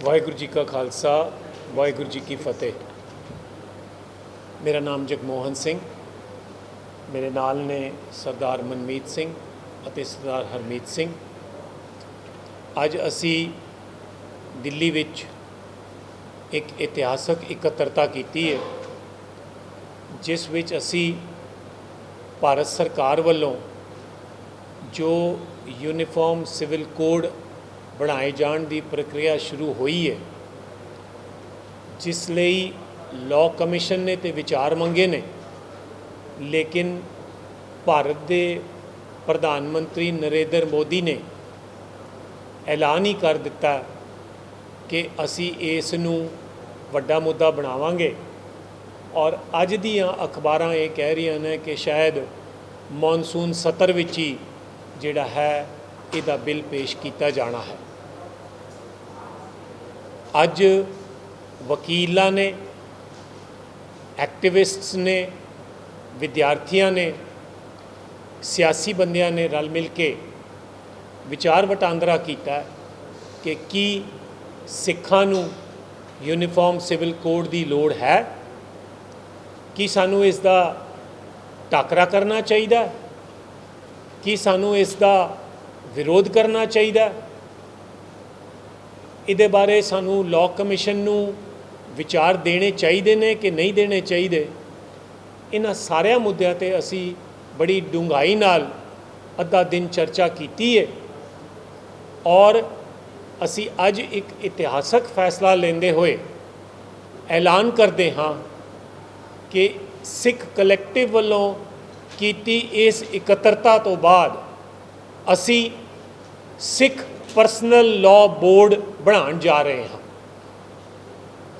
वाहिगुरू जी का खालसा वाहिगुरू जी की फतेह। मेरा नाम जगमोहन सिंह, मेरे नाल ने सरदार मनमीत सिंह ਅਤੇ सरदार हरमीत सिंह। ਅੱਜ ਅਸੀਂ ਦਿੱਲੀ ਵਿੱਚ ਇੱਕ ਇਤਿਹਾਸਕ ਇਕੱਤਰਤਾ ਕੀਤੀ ਹੈ, ਜਿਸ ਵਿੱਚ ਅਸੀਂ ਭਾਰਤ ਸਰਕਾਰ ਵੱਲੋਂ ਜੋ यूनिफॉर्म सिविल कोड बनाए जाने की प्रक्रिया शुरू हुई है, जिसलिए लॉ कमीशन ने तो विचार मंगे ने, लेकिन भारत के प्रधानमंत्री नरेंद्र मोदी ने ऐलान ही कर दिता कि असी इस नूं वड्डा मुद्दा बनावांगे। और अज दियां अखबारां ये कह रही हैं कि शायद मॉनसून सत्र विच ही जिहड़ा है इहदा बिल पेश किया जाना है। अज वकीलों ने, एक्टिविस्ट्स ने, विद्यार्थियों ने, सियासी बंदियां ने रल मिल के विचार वटांदरा किया कि की सिखां नूं यूनीफॉर्म सिविल कोड की लोड़ है, कि सानू इसका टाकरा करना चाहिए, कि सानू इसका विरोध करना चाहिए। इहदे बारे सानू लॉ कमीशन नूं विचार देने चाहिए ने कि नहीं देने चाहिए। इन्हां सारिया मुद्दों ते असी बड़ी डूंघाई नाल अद्धा दिन चर्चा की है और असी अज एक इतिहासक फैसला लेंदे होए ऐलान करते हाँ कि सिख कलैक्टिव वालों कीती इस इकत्तरता तो बाद असी सिख पर्सनल लॉ बोर्ड बनाने जा रहे हैं।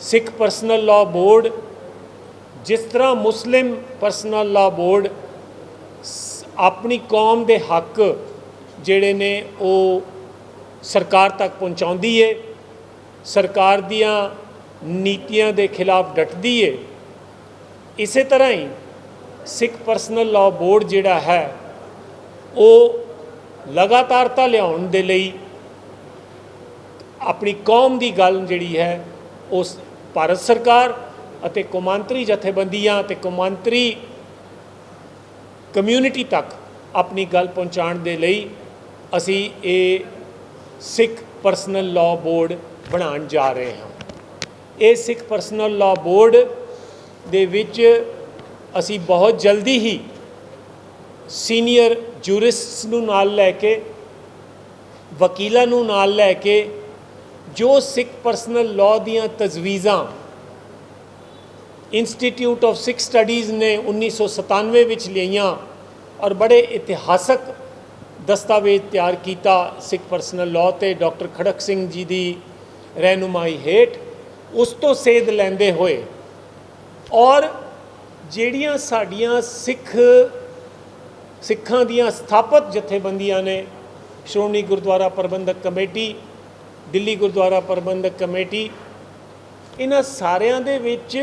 सिख पर्सनल लॉ बोर्ड जिस तरह मुस्लिम पर्सनल लॉ बोर्ड अपनी कौम के हक जिहड़े ने वो सरकार तक पहुँचाउंदी है, सरकार दियां नीतियां दे खिलाफ डटदी है, इस तरह ही सिख पर्सनल लॉ बोर्ड जिहड़ा है वो लगातारता लियाउण दे लई अपनी कौम की गल जिहड़ी है उस भारत सरकार अते कौमांतरी जथेबंदियां ते कौमांतरी कम्यूनिटी तक अपनी गल पहुँचाण दे लई असी ये सिख पर्सनल लॉ बोर्ड बनाउण जा रहे हैं। ये सिख पर्सनल लॉ बोर्ड दे विच असी बहुत जल्दी ही सीनियर जूरिस्ट्स नूं नाल लैके, वकीलों नूं नाल लैके, जो सिख पर्सनल लॉ दियां तजवीज़ां इंस्टीट्यूट ऑफ सिख स्टडीज़ ने 1997 विच लियां और बड़े इतिहासक दस्तावेज तैयार किया सिख पर्सनल लॉ ते डॉक्टर खड़क सिंह जी की रहनुमाई हेठ, उस तो सेध लैंदे होए और ਜਿਹੜੀਆਂ ਸਾਡੀਆਂ ਸਿੱਖਾਂ ਦੀਆਂ ਸਥਾਪਤ ਜਥੇਬੰਦੀਆਂ ਨੇ, ਸ਼੍ਰੋਮਣੀ ਗੁਰਦੁਆਰਾ ਪ੍ਰਬੰਧਕ ਕਮੇਟੀ, ਦਿੱਲੀ ਗੁਰਦੁਆਰਾ ਪ੍ਰਬੰਧਕ ਕਮੇਟੀ, ਇਹਨਾਂ ਸਾਰਿਆਂ ਦੇ ਵਿੱਚ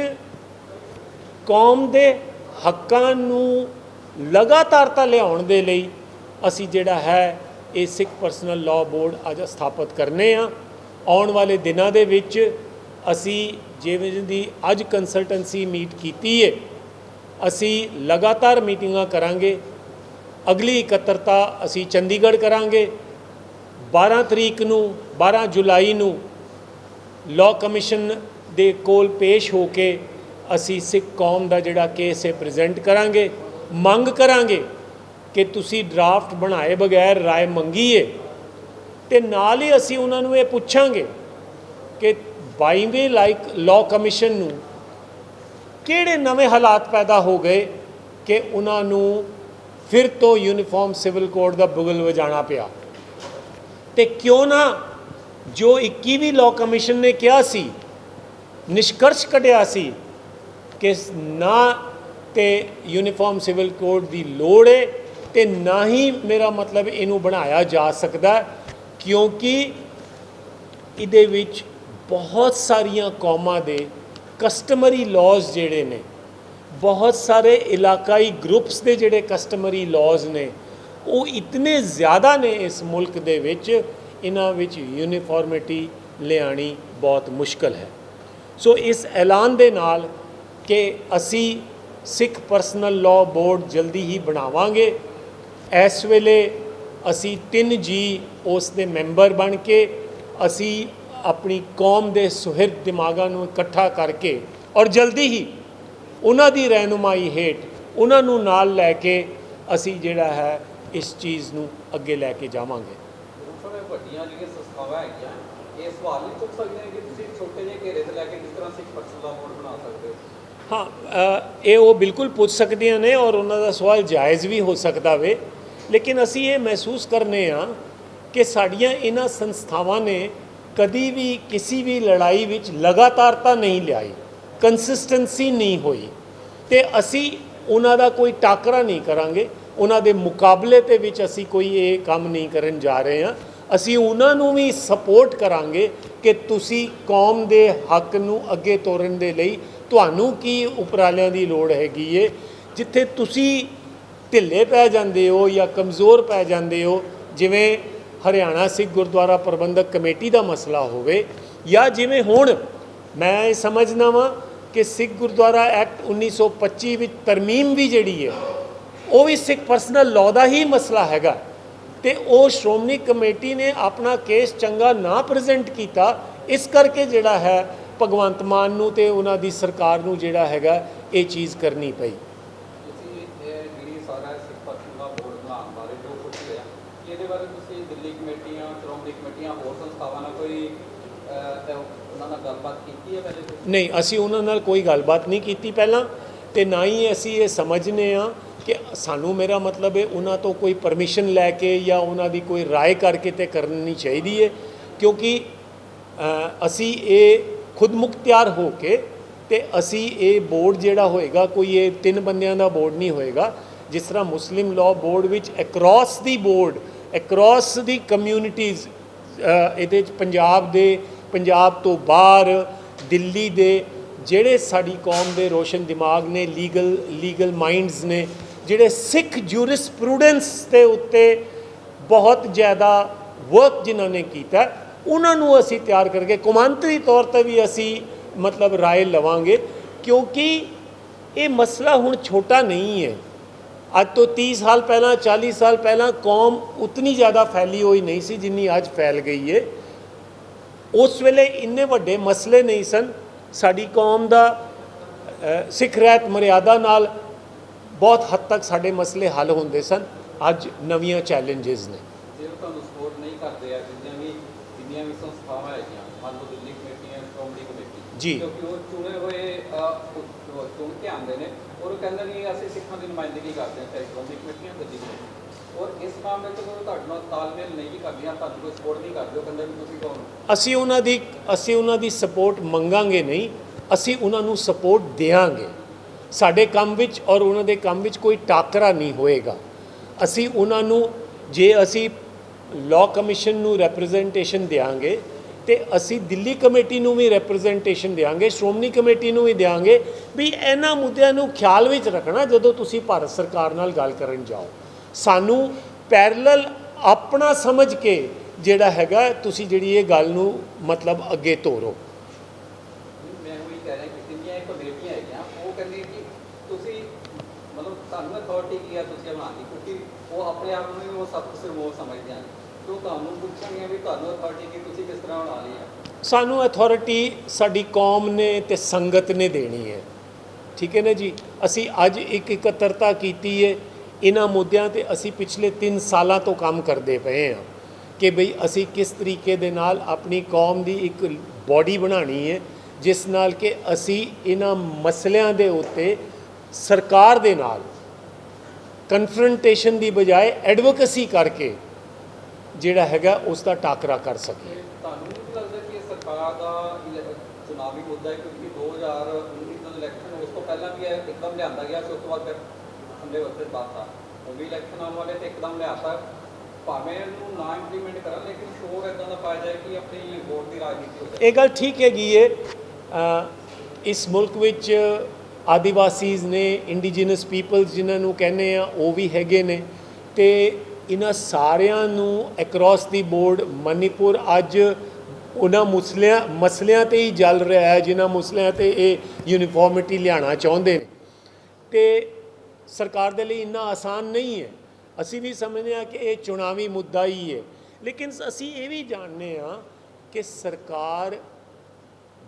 ਕੌਮ ਦੇ ਹੱਕਾਂ ਨੂੰ ਲਗਾਤਾਰਤਾ ਲਿਆਉਣ ਦੇ ਲਈ ਅਸੀਂ ਜਿਹੜਾ ਹੈ ਇਹ ਸਿੱਖ ਪਰਸਨਲ ਲਾਅ ਬੋਰਡ ਅੱਜ ਸਥਾਪਿਤ ਕਰਨੇ ਆ। ਆਉਣ ਵਾਲੇ ਦਿਨਾਂ ਦੇ ਵਿੱਚ ਅਸੀਂ ਜਿਵੇਂ ਦੀ ਅੱਜ ਕੰਸਲਟੈਂਸੀ ਮੀਟ ਕੀਤੀ ਹੈ, ਅਸੀਂ लगातार मीटिंगां करांगे। अगली इकत्तरता असी चंडीगढ़ करांगे। 12 तरीक नूं 12 जुलाई नूं लॉ कमीशन दे कोल पेश हो के असी सिख कौम दा जिहड़ा केस है प्रेजेंट करांगे। मंग करांगे कि तुसी ड्राफ्ट बनाए बगैर राय मंगी है ते नाल ही असी उन्हां नूं ये पुछांगे कि 22वें लाइक लॉ कमीशन नूं किहड़े नवे हालात पैदा हो गए कि उन्होंने फिर तो यूनीफॉर्म सिविल कोड का बुगल वजाना पिया। तो क्यों ना जो 21वीं लॉ कमीशन ने कहा सी, निष्कर्ष कढ़िया सी कि ना तो यूनीफॉर्म सिविल कोड की लोड़ है तो ना ही मेरा मतलब इनू बनाया जा सकता, क्योंकि इहदे विच बहुत सारिया कौमां दे कस्टमरी लॉज जिहड़े ने, बहुत सारे इलाकाई ग्रुप्स के जिहड़े कस्टमरी लॉज ने वो इतने ज़्यादा ने इस मुल्क दे विच, इन्हां विच यूनीफॉर्मिटी लियानी बहुत मुश्किल है। सो इस ऐलान दे नाल कि असी सिख पर्सनल लॉ बोर्ड जल्दी ही बनावांगे। इस वेले असी 3 जी उस दे मैंबर बन के असी अपनी कौम दे सुहिरद दिमागां नूं इकट्ठा करके और जल्दी ही उन्हां दी रहनुमाई हेठ उन्हां नूं नाल लैके असी जिहड़ा है इस चीज़ नूं अगे लैके जावांगे। ਵੱਡੀਆਂ ਜਿਹੜੀਆਂ ਸੰਸਥਾਵਾਂ ਹੈਗੀਆਂ ਇਹ ਸਵਾਲ ਨਹੀਂ ਚੁੱਕ ਸਕਦੇ ਕਿ ਤੁਸੀਂ ਛੋਟੇ ਜਿਹੇ ਘੇਰੇ ਤੇ ਲੈ ਕੇ ਕਿਸ ਤਰ੍ਹਾਂ ਸਿੱਖ ਪਰਸਨਲ ਲਾਅ ਬੋਰਡ ਬਣਾ ਸਕਦੇ ਹੋ। हाँ, ये वो बिल्कुल पूछ सकदियां ने और उन्हों का सवाल जायज़ भी हो सकता वे, लेकिन असी ये महसूस करने कि साड़ियाँ इन्हां संस्थावां ने कभी भी किसी भी लड़ाई विच लगातारता नहीं लियाई, कंसिस्टेंसी नहीं हुई, तो असी उन्हां दा कोई टाकरा नहीं करांगे। उन्हां दे मुकाबले ते विच असी कोई ये काम नहीं करन जा रहे हैं। असी उन्हां नूं भी सपोर्ट करांगे कि तुसी कौम दे हक नूं अगे तोरन दे लई तुहानूं की उपरालियां दी लोड़ हैगी है। जिथे तुसी ढिले पै जांदे हो या कमज़ोर पै जांदे हो, जिवें हरियाणा सिख गुरुद्वारा प्रबंधक कमेटी का मसला होवे या जिवें हुण मैं समझना वा कि सिख गुरुद्वारा एक्ट 1925 विच तरमीम भी जिहड़ी है वो भी सिख पर्सनल लॉ का ही मसला हैगा, तो वो श्रोमणी कमेटी ने अपना केस चंगा ना प्रजेंट किया, इस करके जिहड़ा है भगवंत मान नूं ते उन्हां दी सरकार नूं जिहड़ा हैगा ये चीज़ करनी पई। ਤੁਸੀਂ ਜਿਹੜੀ ਸਾਰਾ ਸਿੱਖ ਪਰਸਨਲ ਲਾਅ ਬੋਰਡ ਬਣਾਉਣ ਬਾਰੇ ਜੋ ਕੁਝ ਹੋਇਆ ਇਹਦੇ ਬਾਰੇ ਤੁਸੀਂ ਦਿੱਲੀ ਕਮੇਟੀਆਂ, ਸ਼੍ਰੋਮਣੀ ਕਮੇਟੀਆਂ, ਹੋਰ ਸੰਸਥਾਵਾਂ ਨਾਲ ਕੋਈ ਉਹਨਾਂ ਨਾਲ ਗੱਲਬਾਤ ਕੀਤੀ ਹੈ ਪਹਿਲੇ? नहीं, असी उन्हां नाल कोई गलबात नहीं की पहला, तो ना ही असी ये समझने कि सानू, मेरा मतलब है उन्हां तो कोई परमिशन लैके या उन्हां दी कोई राय करके तो करनी चाहिए है, क्योंकि असी ये खुद मुख्तियार हो के ते असी ये बोर्ड जिहड़ा होएगा कोई ये 3 बंदियां दा बोर्ड नहीं होएगा। जिस तरह मुस्लिम law board which across the board, across the communities, ये पंजाब तो बाहर दिल्ली दे ਜਿਹੜੇ ਸਾਡੀ कौम ਦੇ रोशन दिमाग ने, लीगल माइंड्स ने, ਜਿਹੜੇ सिख जूरिस्प्रूडेंस के उत्ते बहुत ज़्यादा वर्क जिन्होंने किया, उन्होंने असी तैयार करके कौमांतरी तौर पर भी असी मतलब राय लवांगे, क्योंकि ये मसला हुण छोटा नहीं है। अज तो 30 साल पहला, 40 साल पहला कौम उतनी ज़्यादा फैली हुई नहीं सी जिन्नी अज फैल गई है। उस वेले इन्ने वड्डे मसले नहीं सन। साडी कौम दा सिख रहत मर्यादा नाल बहुत हद तक साडे मसले हल होंदे सन। अज नवीं चैलेंजेस ने। ਜੇ ਉਹ ਤੁਹਾਨੂੰ ਸਪੋਰਟ ਨਹੀਂ ਕਰਦੇ ਆ ਜਿੰਨੀਆਂ ਵੀ ਸੰਸਥਾਵਾਂ ਹੈਗੀਆਂ, ਮੰਨ ਲਓ ਦਿੱਲੀ ਕਮੇਟੀ ਹੈ, ਸ਼੍ਰੋਮਣੀ ਕਮੇਟੀ ਜੀ, ਕਿਉਂਕਿ ਉਹ ਚੁਣੇ ਹੋਏ ਚੁਣ ਕੇ ਆਉਂਦੇ ਨੇ ਔਰ ਉਹ ਕਹਿੰਦੇ ਨੇ ਅਸੀਂ ਸਿੱਖਾਂ ਦੀ ਨੁਮਾਇੰਦਗੀ ਕਰਦੇ ਹਾਂ, ਚਾਹੇ ਸ਼੍ਰੋਮਣੀ ਕਮੇਟੀਆਂ ਦਿੱਲੀ ਕਮੇਟੀ, ਔਰ ਇਸ ਕੰਮ ਵਿੱਚ ਜਦੋਂ ਤੁਹਾਡੇ ਨਾਲ ਤਾਲਮੇਲ ਨਹੀਂ ਕਰਦੀਆਂ, ਤੁਹਾਨੂੰ ਕੋਈ ਸਪੋਰਟ ਨਹੀਂ ਕਰਦੇ, ਉਹ ਕਹਿੰਦੇ ਵੀ ਤੁਸੀਂ ਕੌਣ? ਅਸੀਂ ਉਹਨਾਂ ਦੀ ਸਪੋਰਟ ਮੰਗਾਂਗੇ ਨਹੀਂ, ਅਸੀਂ ਉਹਨਾਂ ਨੂੰ ਸਪੋਰਟ ਦੇਵਾਂਗੇ। ਸਾਡੇ ਕੰਮ ਵਿੱਚ ਔਰ ਉਹਨਾਂ ਦੇ ਕੰਮ ਵਿੱਚ ਕੋਈ ਟਾਕਰਾ ਨਹੀਂ ਹੋਏਗਾ। ਅਸੀਂ ਉਹਨਾਂ ਨੂੰ, ਜੇ ਅਸੀਂ ਲਾਅ ਕਮਿਸ਼ਨ ਨੂੰ ਰੈਪਰੈਜ਼ੈਂਟੇਸ਼ਨ ਦੇਵਾਂਗੇ ਤੇ ਅਸੀਂ ਦਿੱਲੀ ਕਮੇਟੀ ਨੂੰ ਵੀ ਰੈਪਰੈਜ਼ੈਂਟੇਸ਼ਨ ਦੇਵਾਂਗੇ, ਸ਼੍ਰੋਮਣੀ ਕਮੇਟੀ ਨੂੰ ਵੀ ਦੇਵਾਂਗੇ ਵੀ ਇਹਨਾਂ ਮੁੱਦਿਆਂ ਨੂੰ ਖਿਆਲ ਵਿੱਚ ਰੱਖਣਾ ਜਦੋਂ ਤੁਸੀਂ ਭਾਰਤ ਸਰਕਾਰ ਨਾਲ ਗੱਲ ਕਰਨ ਜਾਓ। ਸਾਨੂੰ ਪੈਰਲਲ ਆਪਣਾ ਸਮਝ ਕੇ ਜਿਹੜਾ ਹੈਗਾ ਤੁਸੀਂ ਜਿਹੜੀ ਇਹ ਗੱਲ ਨੂੰ ਮਤਲਬ ਅੱਗੇ ਤੋਰੋ। ਮੈਂ ਉਹੀ ਕਹਿ ਰਿਹਾ ਕਿ ਜਿੰਨੀਆਂ ਇਹ ਕਮੇਟੀਆਂ ਹੈਗੀਆਂ ਉਹ ਕਹਿੰਦੇ ਕਿ ਤੁਸੀਂ ਮਤਲਬ ਤੁਹਾਨੂੰ ਅਥਾਰਟੀ ਕੀ ਹੈ ਤੁਸੀਂ ਬਣਾਉਣ ਦੀ, ਕਿਉਂਕਿ ਉਹ ਆਪਣੇ ਆਪ ਨੂੰ ਉਹ ਸਭ ਕੁਝ ਰਿਮੋਟ ਸਮਝਦੇ ਹਨ। तो ਤੁਹਾਨੂੰ ਪੁੱਛਾਂਗੇ ਵੀ ਤੁਹਾਨੂੰ ਅਥਾਰਟੀ ਕੀ ਤੁਸੀਂ ਕਿਸ ਤਰ੍ਹਾਂ ਬਣਾ ਲਈ ਹੈ? ਸਾਨੂੰ ਅਥਾਰਟੀ ਸਾਡੀ ਕੌਮ ਨੇ ਤੇ ਸੰਗਤ ਨੇ ਦੇਣੀ ਹੈ। ਠੀਕ ਹੈ ਨਾ ਜੀ। ਅਸੀਂ ਅੱਜ ਇੱਕ ਇਕੱਤਰਤਾ ਕੀਤੀ ਹੈ ਇਹਨਾਂ ਮੁੱਦਿਆਂ ਤੇ। ਅਸੀਂ ਪਿਛਲੇ 3 ਸਾਲਾਂ ਤੋਂ ਕੰਮ ਕਰਦੇ ਪਏ ਹਾਂ ਕਿ ਬਈ ਅਸੀਂ ਕਿਸ ਤਰੀਕੇ ਦੇ ਨਾਲ ਆਪਣੀ ਕੌਮ ਦੀ ਇੱਕ ਬੋਡੀ ਬਣਾਉਣੀ ਹੈ ਜਿਸ ਨਾਲ ਕਿ ਅਸੀਂ ਇਹਨਾਂ ਮਸਲਿਆਂ ਦੇ ਉੱਤੇ ਸਰਕਾਰ ਦੇ ਨਾਲ ਕਨਫਰੰਟੇਸ਼ਨ ਦੀ ਬਜਾਏ ਐਡਵੋਕੇਸੀ ਕਰਕੇ ਜਿਹੜਾ ਹੈਗਾ ਉਸ ਦਾ ਟਾਕਰਾ ਕਰ ਸਕੀਏ। ਤੁਹਾਨੂੰ ਨਹੀਂ ਲੱਗਦਾ ਕਿ ਇਹ ਸਰਕਾਰ ਦਾ ਚੁਣਾਵੀ ਮੁੱਦਾ ਹੈ, ਕਿਉਂਕਿ 2019 ਦਾ ਇਲੈਕਸ਼ਨ ਉਸ ਤੋਂ ਪਹਿਲਾਂ ਵੀ ਇੱਕਦਮ ਲਿਆਂਦਾ ਗਿਆ ਸੀ, ਉਸ ਤੋਂ ਬਾਅਦ ਫਿਰ ਹਮਲੇ ਵਰਤੇ ਬਾਤਾ ਉਹ ਵੀ ਇਲੈਕਸ਼ਨ ਆਉਣ ਵਾਲੇ ਤੇ ਇੱਕਦਮ ਲਿਆਤਾ, ਭਾਵੇਂ ਇਹਨੂੰ ਨਾ ਇੰਪਲੀਮੈਂਟ ਕਰਨ ਲੇਕਿਨ ਸ਼ੋਰ ਇੱਦਾਂ ਦਾ ਪਾਇਆ ਜਾਏ ਕਿ ਆਪਣੀ ਵੋਟ ਦੀ ਰਾਜਨੀਤੀ ਹੋ ਜਾਏ। ਇਹ ਗੱਲ ਠੀਕ ਹੈਗੀ ਹੈ। ਇਸ ਮੁਲਕ ਵਿੱਚ ਆਦੀਵਾਸੀਜ਼ ਨੇ, ਇੰਡੀਜੀਨਸ ਪੀਪਲਸ ਜਿਨ੍ਹਾਂ ਨੂੰ ਕਹਿੰਦੇ ਆ ਉਹ ਵੀ ਹੈਗੇ ਨੇ, ਅਤੇ ਇਹਨਾਂ ਸਾਰਿਆਂ ਨੂੰ ਅਕਰੋਸ ਦੀ ਬੋਰਡ ਮਨੀਪੁਰ ਅੱਜ ਉਹਨਾਂ ਮਸਲਿਆਂ ਤੇ ਹੀ ਚੱਲ ਰਿਹਾ ਹੈ ਜਿਨ੍ਹਾਂ ਮਸਲਿਆਂ ਤੇ ਇਹ ਯੂਨੀਫਾਰਮਿਟੀ ਲਿਆਉਣਾ ਚਾਹੁੰਦੇ ਨੇ। ਤੇ ਸਰਕਾਰ ਦੇ ਲਈ ਇੰਨਾ ਆਸਾਨ ਨਹੀਂ ਹੈ। ਅਸੀਂ ਵੀ ਸਮਝਦੇ ਹਾਂ ਕਿ ਇਹ ਚੁਣਾਵੀ ਮੁੱਦਾ ਹੀ ਹੈ, ਲੇਕਿਨ ਅਸੀਂ ਇਹ ਵੀ ਜਾਣਦੇ ਹਾਂ ਕਿ ਸਰਕਾਰ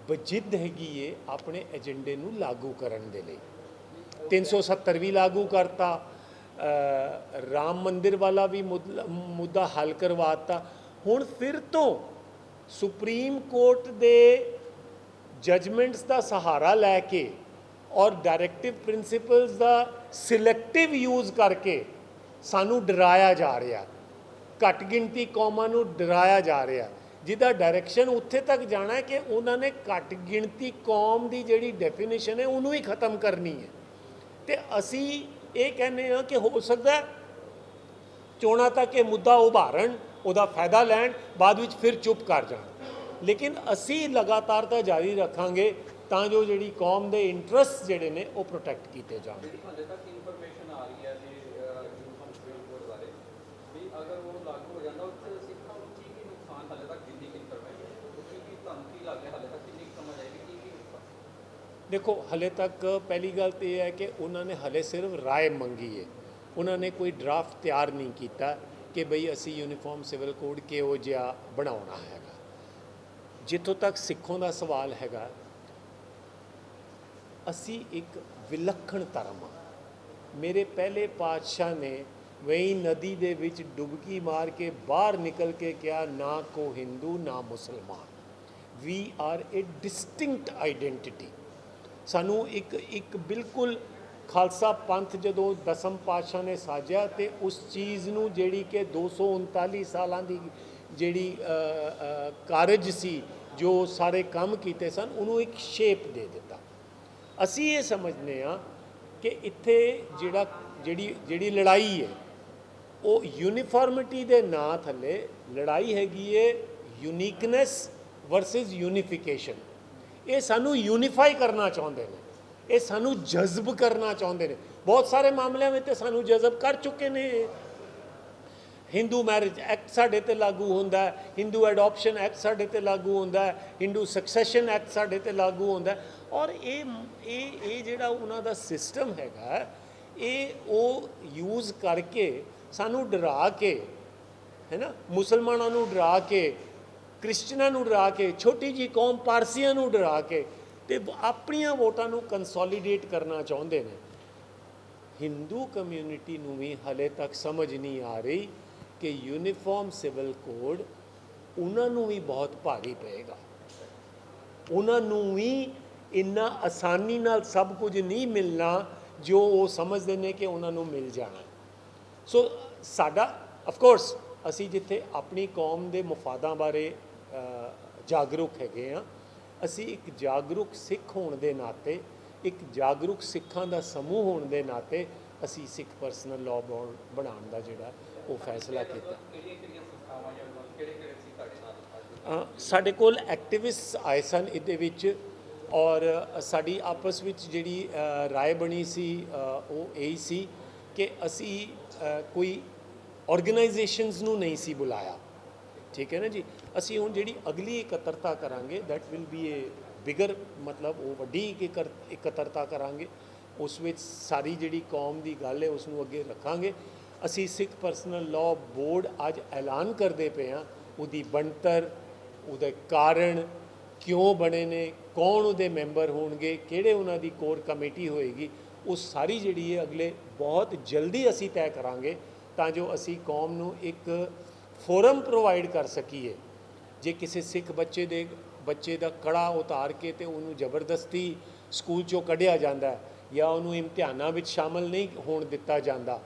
ਵਜਿੱਦ ਹੈਗੀ ਏ ਆਪਣੇ ਏਜੰਡੇ ਨੂੰ ਲਾਗੂ ਕਰਨ ਦੇ ਲਈ। 370 ਵੀ ਲਾਗੂ ਕਰਤਾ, ਰਾਮ ਮੰਦਿਰ ਵਾਲਾ ਵੀ ਮੁੱਦਾ ਹੱਲ ਕਰਵਾਤਾ। ਹੁਣ ਫਿਰ ਤੋਂ ਸੁਪਰੀਮ ਕੋਰਟ ਦੇ ਜਜਮੈਂਟਸ ਦਾ ਸਹਾਰਾ ਲੈ ਕੇ ਔਰ ਡਾਇਰੈਕਟਿਵ ਪ੍ਰਿੰਸੀਪਲਸ ਦਾ ਸਿਲੈਕਟਿਵ ਯੂਜ਼ ਕਰਕੇ ਸਾਨੂੰ ਡਰਾਇਆ ਜਾ ਰਿਹਾ, ਘੱਟ ਗਿਣਤੀ ਕੌਮਾਂ ਨੂੰ ਡਰਾਇਆ ਜਾ ਰਿਹਾ, ਜਿਹਦਾ ਡਾਇਰੈਕਸ਼ਨ ਉੱਥੇ ਤੱਕ ਜਾਣਾ ਹੈ ਕਿ ਉਹਨਾਂ ਨੇ ਘੱਟ ਗਿਣਤੀ ਕੌਮ ਦੀ ਜਿਹੜੀ ਡੈਫੀਨੇਸ਼ਨ ਹੈ ਉਹਨੂੰ ਹੀ ਖਤਮ ਕਰਨੀ ਹੈ। ਤੇ ਅਸੀਂ ਇਹ ਕਹਿੰਦੇ ਹਾਂ ਕਿ ਹੋ ਸਕਦਾ ਚੋਣਾਂ ਤੱਕ ਇਹ ਮੁੱਦਾ ਉਭਾਰਨ, ਉਹਦਾ ਫਾਇਦਾ ਲੈਣ, ਬਾਅਦ ਵਿੱਚ ਫਿਰ ਚੁੱਪ ਕਰ ਜਾਣ, ਲੇਕਿਨ ਅਸੀਂ ਲਗਾਤਾਰਤਾ ਜਾਰੀ ਰੱਖਾਂਗੇ ਤਾਂ ਜੋ ਜਿਹੜੀ ਕੌਮ ਦੇ ਇੰਟਰਸਟ ਜਿਹੜੇ ਨੇ ਉਹ ਪ੍ਰੋਟੈਕਟ ਕੀਤੇ ਜਾਣ। ਹਾਲੇ ਤੱਕ ਇਨਫੋਰਮੇਸ਼ਨ ਆ ਰਹੀ ਹੈ ਜੀ ਯੂਨੀਫਾਰਮ ਸੁਪਰੀਮ ਕੋਰਟ ਬਾਰੇ ਵੀ ਅਗਰ ਉਹ ਲਾਗੂ ਹੋ ਜਾਂਦਾ ਉੱਥੇ ਸਿੱਖਾਂ ਨੂੰ ਕੀ ਨੁਕਸਾਨ ਹਾਲੇ ਤੱਕ ਜਿੰਨੀ ਇਨਫੋਰਮੇਸ਼ਨ ਕੀ ਤੁਹਾਨੂੰ ਕੀ ਲੱਗਦਾ ਹਾਲੇ ਤੱਕ ਕਿੰਨੀ ਸਮਝ ਆਏਗੀ ਕੀ ਨੁਕਸਾਨ? ਦੇਖੋ ਹਲੇ ਤੱਕ ਪਹਿਲੀ ਗੱਲ ਤਾਂ ਇਹ ਹੈ ਕਿ ਉਹਨਾਂ ਨੇ ਹਲੇ ਸਿਰਫ ਰਾਏ ਮੰਗੀ ਹੈ, ਉਹਨਾਂ ਨੇ ਕੋਈ ਡਰਾਫਟ ਤਿਆਰ ਨਹੀਂ ਕੀਤਾ ਕਿ ਬਈ ਅਸੀਂ ਯੂਨੀਫਾਰਮ ਸਿਵਲ ਕੋਡ ਕਿਹੋ ਜਿਹਾ ਬਣਾਉਣਾ ਹੈਗਾ। ਜਿੱਥੋਂ ਤੱਕ ਸਿੱਖੋਂ ਦਾ ਸਵਾਲ ਹੈਗਾ, ਅਸੀਂ ਇੱਕ ਵਿਲੱਖਣ ਧਰਮ ਹਾਂ। ਮੇਰੇ ਪਹਿਲੇ ਪਾਤਸ਼ਾਹ ਨੇ ਵਹੀ ਨਦੀ ਦੇ ਵਿੱਚ ਡੁਬਕੀ ਮਾਰ ਕੇ ਬਾਹਰ ਨਿਕਲ ਕੇ ਕਿਹਾ, ਨਾ ਕੋ ਹਿੰਦੂ ਨਾ ਮੁਸਲਮਾਨ, we are a distinct identity. ਸਾਨੂੰ ਇੱਕ ਬਿਲਕੁਲ ਖਾਲਸਾ ਪੰਥ ਜਦੋਂ ਦਸਮ ਪਾਤਸ਼ਾਹ ਨੇ ਸਾਜਿਆ ਤੇ ਉਸ ਚੀਜ਼ ਨੂੰ ਜਿਹੜੀ ਕਿ 239 ਸਾਲਾਂ ਦੀ ਜਿਹੜੀ ਕਾਰਜ ਸੀ, ਜੋ ਸਾਰੇ ਕੰਮ ਕੀਤੇ ਸਨ, ਉਹਨੂੰ ਇੱਕ ਸ਼ੇਪ ਦੇ ਦਿੱਤਾ। ਅਸੀਂ ਇਹ ਸਮਝਦੇ ਹਾਂ ਕਿ ਇੱਥੇ ਜਿਹੜੀ ਲੜਾਈ ਹੈ ਉਹ ਯੂਨੀਫਾਰਮਿਟੀ ਦੇ ਨਾਂ ਥੱਲੇ ਲੜਾਈ ਹੈਗੀ ਹੈ ਯੂਨੀਕਨੈਸ ਵਰਸਸ ਯੂਨੀਫਿਕੇਸ਼ਨ। ਇਹ ਸਾਨੂੰ ਯੂਨੀਫਾਈ ਕਰਨਾ ਚਾਹੁੰਦੇ ਨੇ, ਇਹ ਸਾਨੂੰ ਜਜ਼ਬ ਕਰਨਾ ਚਾਹੁੰਦੇ ਨੇ। ਬਹੁਤ ਸਾਰੇ ਮਾਮਲਿਆਂ ਵਿੱਚ ਤੇ ਸਾਨੂੰ ਜਜ਼ਬ ਕਰ ਚੁੱਕੇ ਨੇ। ਹਿੰਦੂ ਮੈਰਿਜ ਐਕਟ ਸਾਡੇ ਤੇ ਲਾਗੂ ਹੁੰਦਾ ਹੈ, ਹਿੰਦੂ ਐਡੋਪਸ਼ਨ ਐਕਟ ਸਾਡੇ ਤੇ ਲਾਗੂ ਹੁੰਦਾ ਹੈ, ਹਿੰਦੂ ਸਕਸੈਸ਼ਨ ਐਕਟ ਸਾਡੇ ਤੇ ਲਾਗੂ ਹੁੰਦਾ ਹੈ। ਔਰ ਇਹ ਜਿਹੜਾ ਉਹਨਾਂ ਦਾ ਸਿਸਟਮ ਹੈਗਾ, ਇਹ ਉਹ ਯੂਜ਼ ਕਰਕੇ ਸਾਨੂੰ ਡਰਾ ਕੇ, ਹੈ ਨਾ, ਮੁਸਲਮਾਨਾਂ ਨੂੰ ਡਰਾ ਕੇ, ਕ੍ਰਿਸਚਨਾਂ ਨੂੰ ਡਰਾ ਕੇ, ਛੋਟੀ ਜਿਹੀ ਕੌਮ ਪਾਰਸੀਆਂ ਨੂੰ ਡਰਾ ਕੇ ਤੇ ਆਪਣੀਆਂ ਵੋਟਾਂ ਨੂੰ ਕੰਸੋਲੀਡੇਟ ਕਰਨਾ ਚਾਹੁੰਦੇ ਨੇ। ਹਿੰਦੂ ਕਮਿਊਨਿਟੀ ਨੂੰ ਵੀ ਹਲੇ ਤੱਕ ਸਮਝ ਨਹੀਂ ਆ ਰਹੀ ਕਿ ਯੂਨੀਫਾਰਮ ਸਿਵਲ ਕੋਡ ਉਹਨਾਂ ਨੂੰ ਵੀ ਬਹੁਤ ਭਾਰੀ ਪਏਗਾ। ਉਹਨਾਂ ਨੂੰ ਵੀ ਇੰਨਾ ਆਸਾਨੀ ਨਾਲ ਸਭ ਕੁਝ ਨਹੀਂ ਮਿਲਣਾ ਜੋ ਉਹ ਸਮਝਦੇ ਨੇ ਕਿ ਉਹਨਾਂ ਨੂੰ ਮਿਲ ਜਾਣਾ। ਸੋ ਸਾਡਾ ਅਫਕੋਰਸ ਅਸੀਂ ਜਿੱਥੇ ਆਪਣੀ ਕੌਮ ਦੇ ਮਫਾਦਾਂ ਬਾਰੇ ਜਾਗਰੂਕ ਹੈਗੇ ਹਾਂ, ਅਸੀਂ ਇੱਕ ਜਾਗਰੂਕ ਸਿੱਖ ਹੋਣ ਦੇ ਨਾਤੇ, ਇੱਕ ਜਾਗਰੂਕ ਸਿੱਖਾਂ ਦਾ ਸਮੂਹ ਹੋਣ ਦੇ ਨਾਤੇ ਅਸੀਂ ਸਿੱਖ ਪਰਸਨਲ ਲਾਅ ਬਣਾਉਣ ਦਾ ਜਿਹੜਾ ਉਹ ਫੈਸਲਾ ਕੀਤਾ। ਸਾਡੇ ਕੋਲ ਐਕਟਿਵਿਸਟ ਆਏ ਸਨ ਇਹਦੇ ਵਿੱਚ, ਔਰ ਸਾਡੀ ਆਪਸ ਵਿੱਚ ਜਿਹੜੀ ਰਾਏ ਬਣੀ ਸੀ ਉਹ ਇਹ ਸੀ ਕਿ ਅਸੀਂ ਕੋਈ ਆਰਗੇਨਾਈਜੇਸ਼ਨਸ ਨੂੰ ਨਹੀਂ ਸੀ ਬੁਲਾਇਆ, ਠੀਕ ਹੈ ਨਾ ਜੀ। ਅਸੀਂ ਹੁਣ ਜਿਹੜੀ ਅਗਲੀ ਇਕੱਤਰਤਾ ਕਰਾਂਗੇ that will B A bigger, ਮਤਲਬ ਉਹ ਵੱਡੀ ਇਕੱਤਰਤਾ ਕਰਾਂਗੇ। ਉਸ ਵਿੱਚ ਸਾਰੀ ਜਿਹੜੀ ਕੌਮ ਦੀ ਗੱਲ ਹੈ ਉਸ ਨੂੰ ਅੱਗੇ ਰੱਖਾਂਗੇ। ਅਸੀਂ ਸਿੱਖ ਪਰਸਨਲ ਲਾਅ ਬੋਰਡ ਅੱਜ ਐਲਾਨ ਕਰਦੇ ਪਏ ਹਾਂ, ਉਹਦੀ ਬਣਤਰ, ਉਹਦੇ ਕਾਰਨ, ਕਿਉਂ ਬਣੇ ਨੇ, ਕੌਣ ਉਹਦੇ ਮੈਂਬਰ ਹੋਣਗੇ, ਕਿਹੜੇ ਉਹਨਾਂ ਦੀ ਕੋਰ ਕਮੇਟੀ ਹੋਏਗੀ, ਉਹ ਸਾਰੀ ਜਿਹੜੀ ਹੈ ਅਗਲੇ ਬਹੁਤ ਜਲਦੀ ਅਸੀਂ ਤੈਅ ਕਰਾਂਗੇ ਤਾਂ ਜੋ ਅਸੀਂ ਕੌਮ ਨੂੰ ਇੱਕ ਫੋਰਮ ਪ੍ਰੋਵਾਈਡ ਕਰ ਸਕੀਏ। ਜੇ ਕਿਸੇ ਸਿੱਖ ਬੱਚੇ ਦਾ ਕੜਾ ਉਤਾਰ ਕੇ ਤੇ ਉਹਨੂੰ ਜ਼ਬਰਦਸਤੀ ਸਕੂਲ 'ਚੋਂ ਕੱਢਿਆ ਜਾਂਦਾ, ਜਾਂ ਉਹਨੂੰ ਇਮਤਿਹਾਨਾਂ ਵਿੱਚ ਸ਼ਾਮਲ ਨਹੀਂ ਹੋਣ ਦਿੱਤਾ ਜਾਂਦਾ,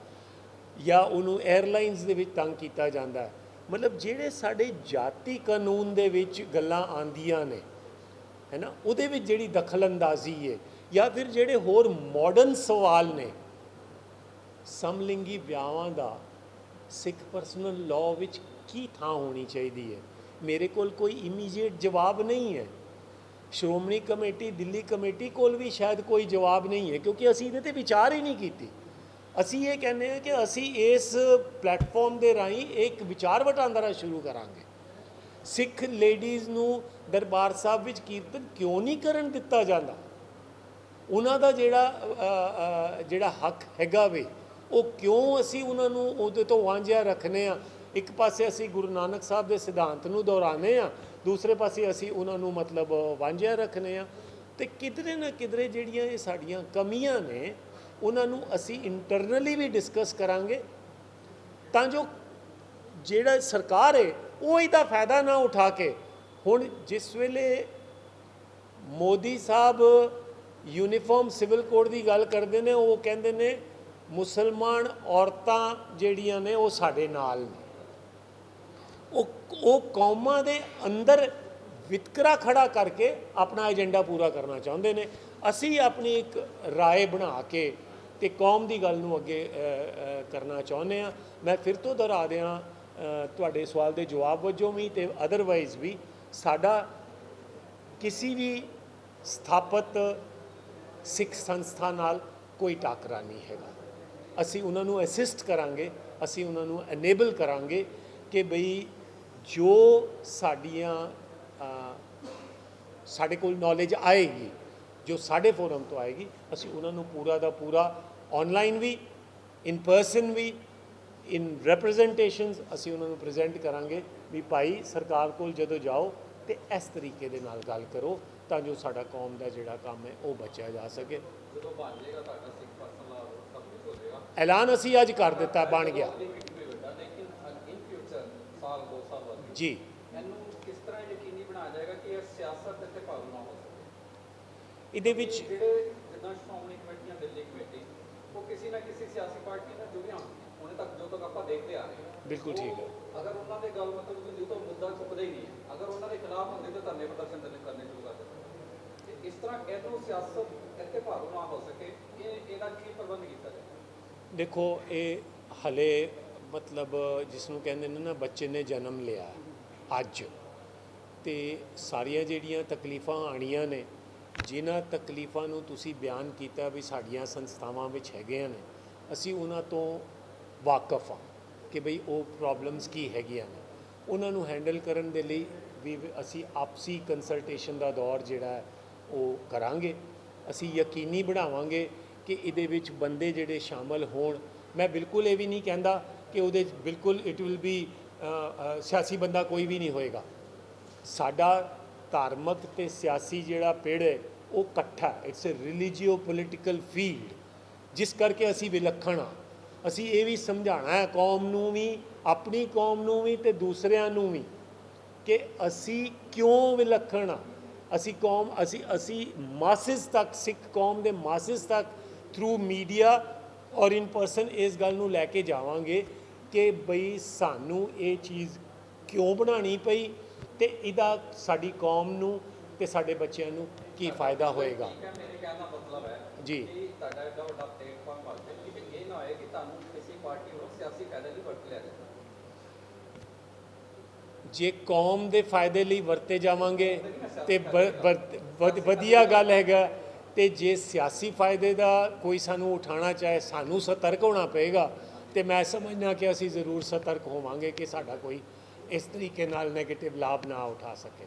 ਜਾਂ ਉਹਨੂੰ 에ਅਰਲਾਈਨਸ ਦੇ ਵਿੱਚ ਤੰਗ ਕੀਤਾ ਜਾਂਦਾ, ਮਤਲਬ ਜਿਹੜੇ ਸਾਡੇ ਜਾਤੀ ਕਾਨੂੰਨ ਦੇ ਵਿੱਚ ਗੱਲਾਂ ਆਉਂਦੀਆਂ ਨੇ, ਹੈ ਨਾ, ਉਹਦੇ ਵਿੱਚ ਜਿਹੜੀ ਦਖਲਅੰਦਾਜ਼ੀ ਹੈ, ਜਾਂ ਫਿਰ ਜਿਹੜੇ ਹੋਰ ਮਾਡਰਨ ਸਵਾਲ ਨੇ, ਸਮਲਿੰਗੀ ਵਿਆਹਾਂ ਦਾ ਸਿੱਖ ਪਰਸਨਲ ਲਾਅ ਵਿੱਚ ਕੀ ਥਾਂ ਹੋਣੀ ਚਾਹੀਦੀ ਹੈ, ਮੇਰੇ ਕੋਲ ਕੋਈ ਇਮੀਡੀਏਟ ਜਵਾਬ ਨਹੀਂ ਹੈ। ਸ਼੍ਰੋਮਣੀ ਕਮੇਟੀ, ਦਿੱਲੀ ਕਮੇਟੀ ਕੋਲ ਵੀ ਸ਼ਾਇਦ ਕੋਈ ਜਵਾਬ ਨਹੀਂ ਹੈ, ਕਿਉਂਕਿ ਅਸੀਂ ਇਹਦੇ 'ਤੇ ਵਿਚਾਰ ਹੀ ਨਹੀਂ ਕੀਤੀ। ਅਸੀਂ ਇਹ ਕਹਿੰਦੇ ਹਾਂ ਕਿ ਅਸੀਂ ਇਸ ਪਲੇਟਫਾਰਮ ਦੇ ਰਾਹੀਂ ਇੱਕ ਵਿਚਾਰ ਵਟਾਂਦਰਾ ਸ਼ੁਰੂ ਕਰਾਂਗੇ। ਸਿੱਖ ਲੇਡੀਜ਼ ਨੂੰ ਦਰਬਾਰ ਸਾਹਿਬ ਵਿੱਚ ਕੀਰਤਨ ਕਿਉਂ ਨਹੀਂ ਕਰਨ ਦਿੱਤਾ ਜਾਂਦਾ? ਉਹਨਾਂ ਦਾ ਜਿਹੜਾ ਹੱਕ ਹੈਗਾ ਵੇ, ਉਹ ਕਿਉਂ ਅਸੀਂ ਉਹਨਾਂ ਨੂੰ ਉਹਦੇ ਤੋਂ ਵਾਂਝਿਆ ਰੱਖਨੇ ਆ? ਇੱਕ ਪਾਸੇ ਅਸੀਂ ਗੁਰੂ ਨਾਨਕ ਸਾਹਿਬ ਦੇ ਸਿਧਾਂਤ ਨੂੰ ਦੁਹਰਾਉਂਦੇ ਆ, ਦੂਸਰੇ ਪਾਸੇ ਅਸੀਂ ਉਹਨਾਂ ਨੂੰ ਮਤਲਬ ਵਾਂਝਿਆ ਰੱਖਨੇ ਆ। ਤੇ ਕਿਧਰੇ ਨਾ ਕਿਧਰੇ ਜਿਹੜੀਆਂ ਇਹ ਸਾਡੀਆਂ ਕਮੀਆਂ ਨੇ ਉਹਨਾਂ ਨੂੰ ਅਸੀਂ ਇੰਟਰਨਲੀ ਵੀ ਡਿਸਕਸ ਕਰਾਂਗੇ, ਤਾਂ ਜੋ ਜਿਹੜਾ ਸਰਕਾਰ ਹੈ ਉਹ ਇਹਦਾ ਫਾਇਦਾ ਨਾ ਉਠਾ ਕੇ। ਹੁਣ ਜਿਸ ਵੇਲੇ ਮੋਦੀ ਸਾਹਿਬ ਯੂਨੀਫਾਰਮ ਸਿਵਲ ਕੋਡ ਦੀ ਗੱਲ ਕਰਦੇ ਨੇ, ਉਹ ਕਹਿੰਦੇ ਨੇ ਮੁਸਲਮਾਨ ਔਰਤਾਂ ਜਿਹੜੀਆਂ ਨੇ ਉਹ ਸਾਡੇ ਨਾਲ ਨੇ। ਉਹ ਕੌਮਾਂ ਦੇ ਅੰਦਰ ਵਿਤਕਰਾ ਖੜਾ ਕਰਕੇ ਆਪਣਾ ਏਜੰਡਾ ਪੂਰਾ ਕਰਨਾ ਚਾਹੁੰਦੇ ਨੇ। ਅਸੀਂ ਆਪਣੀ ਇੱਕ ਰਾਏ ਬਣਾ ਕੇ ਤੇ ਕੌਮ ਦੀ ਗੱਲ ਨੂੰ ਅੱਗੇ ਕਰਨਾ ਚਾਹੁੰਦੇ ਆ। ਮੈਂ ਫਿਰ ਤੋਂ ਦੁਹਰਾ ਦਿਆਂ, ਤੁਹਾਡੇ ਸਵਾਲ ਦੇ ਜਵਾਬ ਵਜੋਂ ਵੀ ਤੇ ਅਦਰਵਾਈਜ਼ ਵੀ, ਸਾਡਾ ਕਿਸੇ ਵੀ ਸਥਾਪਿਤ ਸਿੱਖ ਸੰਸਥਾ ਨਾਲ ਕੋਈ ਟਾਕਰਾ ਨਹੀਂ ਹੈਗਾ। ਅਸੀਂ ਉਹਨਾਂ ਨੂੰ ਅਸਿਸਟ ਕਰਾਂਗੇ, ਅਸੀਂ ਉਹਨਾਂ ਨੂੰ ਅਨੇਬਲ ਕਰਾਂਗੇ ਕਿ ਬਈ ਜੋ ਸਾਡੇ ਕੋਲ ਨੌਲੇਜ ਆਏਗੀ, ਜੋ ਸਾਡੇ ਫੋਰਮ ਤੋਂ ਆਏਗੀ, ਅਸੀਂ ਉਹਨਾਂ ਨੂੰ ਪੂਰਾ ਦਾ ਪੂਰਾ ਆਨਲਾਈਨ ਵੀ, ਇਨ ਪਰਸਨ ਵੀ, ਇਨ ਰਿਪਰੈਜ਼ੈਂਟੇਸ਼ਨਸ ਅਸੀਂ ਉਹਨਾਂ ਨੂੰ ਪ੍ਰੈਜ਼ੈਂਟ ਕਰਾਂਗੇ ਵੀ ਭਾਈ ਸਰਕਾਰ ਕੋਲ ਜਦੋਂ ਜਾਓ ਤੇ ਇਸ ਤਰੀਕੇ ਦੇ ਨਾਲ ਗੱਲ ਕਰੋ, ਤਾਂ ਜੋ ਸਾਡਾ ਕੌਮ ਦਾ ਜਿਹੜਾ ਕੰਮ ਹੈ ਉਹ ਬਚਿਆ ਜਾ ਸਕੇ। ਜਦੋਂ ਬਣ ਜਾਏਗਾ ਤੁਹਾਡਾ ਸਿੱਖ ਪਰਸਨਲ ਸਭ ਕੁਝ ਹੋ ਜਾਏਗਾ, ਐਲਾਨ ਅਸੀਂ ਅੱਜ ਕਰ ਦਿੱਤਾ, ਬਣ ਗਿਆ ਲੇਕਿਨ ਇਨ ਫਿਊਚਰ ਸਾਲ 2 ਸਾਲ ਬਾਅਦ ਜੀ। ਇਹਨੂੰ ਕਿਸ ਤਰ੍ਹਾਂ ਯਕੀਨੀ ਬਣਾਇਆ ਜਾਏਗਾ ਕਿ ਇਹ ਸਿਆਸਤ ਇੱਥੇ ਭਾਰੂ ਨਾ ਹੋ ਸਕੇ? ਇਹਦੇ ਵਿੱਚ ਜਿਹੜੇ ਜਿੱਦਾਂ ਸ਼੍ਰੋਮਣੀ ਕਮੇਟੀ ਜਾਂ ਦਿੱਲੀ ਕਮੇਟੀ, ਉਹ ਕਿਸੇ ਨਾ ਕਿਸੇ ਸਿਆਸੀ ਪਾਰਟੀ ਨਾਲ ਜੁੜੀਆਂ ਹੁਣੇ ਤੱਕ ਜੋ ਤੱਕ ਆਪਾਂ ਦੇਖਦੇ ਆ ਰਹੇ ਹਾਂ। ਬਿਲਕੁਲ ਠੀਕ ਹੈ। ਅਗਰ ਉਹਨਾਂ ਦੇ ਗੱਲ ਮਤਲਬ ਹੁੰਦੀ ਤਾਂ ਮੁੱਦਾ ਚੁੱਕਦਾ ਹੀ ਨਹੀਂ ਹੈ। ਅਗਰ ਉਹਨਾਂ ਦੇ ਖਿਲਾਫ ਹੁੰਦੇ ਤਾਂ ਧਰਨੇ ਪ੍ਰਦਰਸ਼ਨ ਕਰਨੇ ਸ਼ੁਰੂ ਕਰ ਦਿੰਦੇ। ਤੇ ਇਸ ਤਰ੍ਹਾਂ ਇਹਨੂੰ ਸਿਆਸਤ ਇੱਥੇ ਭਾਰੂ ਨਾ ਹੋ ਸਕੇ, ਇਹਦਾ ਕੀ ਪ੍ਰਬੰਧ ਕੀਤਾ ਜਾਏ? ਦੇਖੋ, ਇਹ ਹਲੇ ਮਤਲਬ ਜਿਸ ਨੂੰ ਕਹਿੰਦੇ ਨੇ ਨਾ, ਬੱਚੇ ਨੇ ਜਨਮ ਲਿਆ ਅੱਜ, ਤੇ ਸਾਰੀਆਂ ਜਿਹੜੀਆਂ ਤਕਲੀਫਾਂ ਆਣੀਆਂ ਨੇ, ਜਿਨ੍ਹਾਂ ਤਕਲੀਫਾਂ ਨੂੰ ਤੁਸੀਂ ਬਿਆਨ ਕੀਤਾ ਵੀ ਸਾਡੀਆਂ ਸੰਸਥਾਵਾਂ ਵਿੱਚ ਹੈਗੀਆਂ ਨੇ, ਅਸੀਂ ਉਹਨਾਂ ਤੋਂ ਵਾਕਫ ਹਾਂ ਕਿ ਬਈ ਉਹ ਪ੍ਰੋਬਲਮਸ ਕੀ ਹੈਗੀਆਂ ਨੇ। ਉਹਨਾਂ ਨੂੰ ਹੈਂਡਲ ਕਰਨ ਦੇ ਲਈ ਵੀ ਅਸੀਂ ਆਪਸੀ ਕੰਸਲਟੇਸ਼ਨ ਦਾ ਦੌਰ ਜਿਹੜਾ ਹੈ ਉਹ ਕਰਾਂਗੇ। ਅਸੀਂ ਯਕੀਨੀ ਬਣਾਵਾਂਗੇ ਕਿ ਇਹਦੇ ਵਿੱਚ ਬੰਦੇ ਜਿਹੜੇ ਸ਼ਾਮਲ ਹੋਣ। ਮੈਂ ਬਿਲਕੁਲ ਇਹ ਵੀ ਨਹੀਂ ਕਹਿੰਦਾ ਕਿ ਉਹਦੇ ਬਿਲਕੁਲ ਇਟ ਵਿਲ ਬੀ ਸਿਆਸੀ ਬੰਦਾ ਕੋਈ ਵੀ ਨਹੀਂ ਹੋਏਗਾ। ਸਾਡਾ ਧਾਰਮਿਕ ਤੇ ਸਿਆਸੀ ਜਿਹੜਾ ਪਿੜ ਹੈ ਉਹ ਇਕੱਠਾ, ਇਟਸ ਅ ਰਿਲੀਜੀਓ ਪੋਲੀਟੀਕਲ ਫੀਲਡ, ਜਿਸ ਕਰਕੇ ਅਸੀਂ ਵਿਲੱਖਣ ਹਾਂ। ਅਸੀਂ ਇਹ ਵੀ ਸਮਝਾਉਣਾ ਹੈ ਕੌਮ ਨੂੰ ਵੀ, ਆਪਣੀ ਕੌਮ ਨੂੰ ਵੀ ਤੇ ਦੂਸਰਿਆਂ ਨੂੰ ਵੀ, ਕਿ ਅਸੀਂ ਕਿਉਂ ਵਿਲੱਖਣ ਹਾਂ। ਅਸੀਂ ਮਾਸਿਸ ਤੱਕ, ਸਿੱਖ ਕੌਮ ਦੇ ਮਾਸਿਸ ਤੱਕ ਥਰੂ ਮੀਡੀਆ ਔਰ ਇਨ ਪਰਸਨ ਇਸ ਗੱਲ ਨੂੰ ਲੈ ਕੇ ਜਾਵਾਂਗੇ ਕਿ ਬਈ ਸਾਨੂੰ ਇਹ ਚੀਜ਼ ਕਿਉਂ ਬਣਾਉਣੀ ਪਈ ਤੇ ਇਹਦਾ ਸਾਡੀ ਕੌਮ ਨੂੰ ਤੇ ਸਾਡੇ ਬੱਚਿਆਂ ਨੂੰ ਕੀ ਫਾਇਦਾ ਹੋਏਗਾ। ਠੀਕ ਹੈ, ਮੇਰੇ ਕਹਿਣ ਦਾ ਮਤਲਬ ਹੈ ਜੀ ਕਿ ਤੁਹਾਡਾ ਐਡਾ ਵੱਡਾ ਪਲੇਟਫਾਰਮ ਵਾਸਤੇ ਕਿ ਇਹ ਨਾ ਹੋਏ ਕਿ ਤੁਹਾਨੂੰ ਕਿਸੇ ਪਾਰਟੀ ਨੂੰ ਸਿਆਸੀ ਫਾਇਦੇ ਲਈ ਵਰਤ ਲਿਆ ਜਾਵੇ। ਜੇ ਕੌਮ ਦੇ ਫਾਇਦੇ ਲਈ ਵਰਤੇ ਜਾਵਾਂਗੇ ਤੇ ਵਧੀਆ ਗੱਲ ਹੈਗਾ, ਤੇ ਜੇ ਸਿਆਸੀ ਫਾਇਦੇ ਦਾ ਕੋਈ ਸਾਨੂੰ ਉਠਾਉਣਾ ਚਾਹੇ, ਸਾਨੂੰ ਸਤਰਕ ਹੋਣਾ ਪਏਗਾ। ਤੇ ਮੈਂ ਸਮਝਦਾ ਕਿ ਅਸੀਂ ਜ਼ਰੂਰ ਸਤਰਕ ਹੋਵਾਂਗੇ ਕਿ ਸਾਡਾ ਕੋਈ ਇਸ ਤਰੀਕੇ ਨਾਲ ਨੈਗੇਟਿਵ ਲਾਭ ਨਾ ਉਠਾ ਸਕੇ।